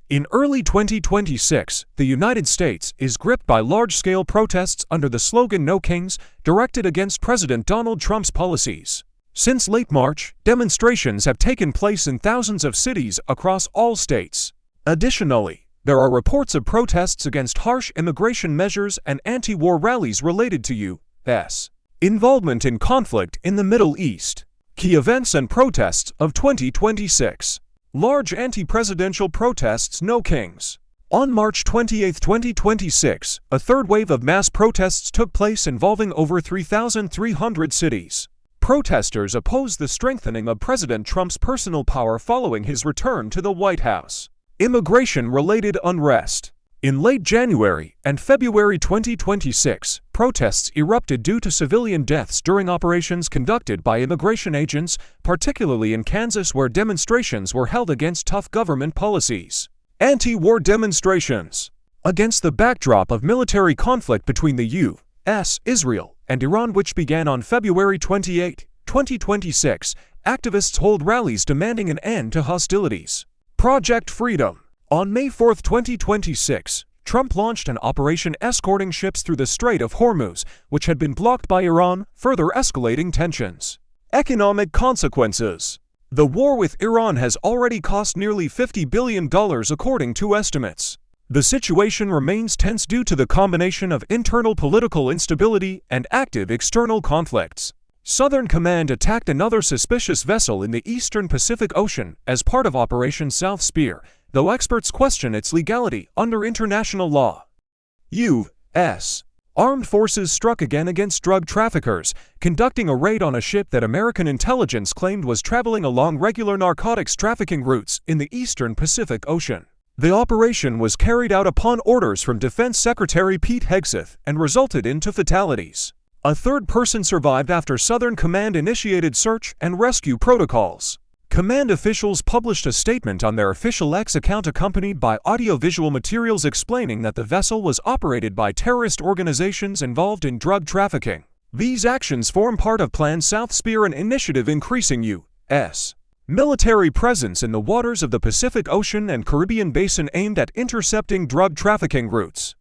In early 2026, the United States is gripped by large-scale protests under the slogan "No Kings," directed against President Donald Trump's policies. Since late March, demonstrations have taken place in thousands of cities across all states. Additionally, there are reports of protests against harsh immigration measures and anti-war rallies related to U.S. involvement in conflict in the Middle East. Key events and protests of 2026. Large anti-presidential protests No Kings. On March 28, 2026, a third wave of mass protests took place involving over 3,300 cities. Protesters opposed the strengthening of President Trump's personal power following his return to the White House. Immigration-related unrest. In late January and February 2026, protests erupted due to civilian deaths during operations conducted by immigration agents, particularly in Kansas, where demonstrations were held against tough government policies. Anti-war demonstrations. Against the backdrop of military conflict between the U.S., Israel, and Iran, which began on February 28, 2026, activists hold rallies demanding an end to hostilities. Project Freedom. On May 4, 2026, Trump launched an operation escorting ships through the Strait of Hormuz, which had been blocked by Iran, further escalating tensions. Economic consequences. The war with Iran has already cost nearly $50 billion according to estimates. The situation remains tense due to the combination of internal political instability and active external conflicts. Southern Command attacked another suspicious vessel in the eastern Pacific Ocean as part of Operation South Spear, though experts question its legality under international law. U.S. Armed forces struck again against drug traffickers, conducting a raid on a ship that American intelligence claimed was traveling along regular narcotics trafficking routes in the eastern Pacific Ocean. The operation was carried out upon orders from Defense Secretary Pete Hegseth and resulted in 2 fatalities. A third person survived after Southern Command initiated search and rescue protocols. Command officials published a statement on their official X account accompanied by audiovisual materials explaining that the vessel was operated by terrorist organizations involved in drug trafficking. These actions form part of Plan South Spear, an initiative increasing U.S. military presence in the waters of the Pacific Ocean and Caribbean Basin aimed at intercepting drug trafficking routes.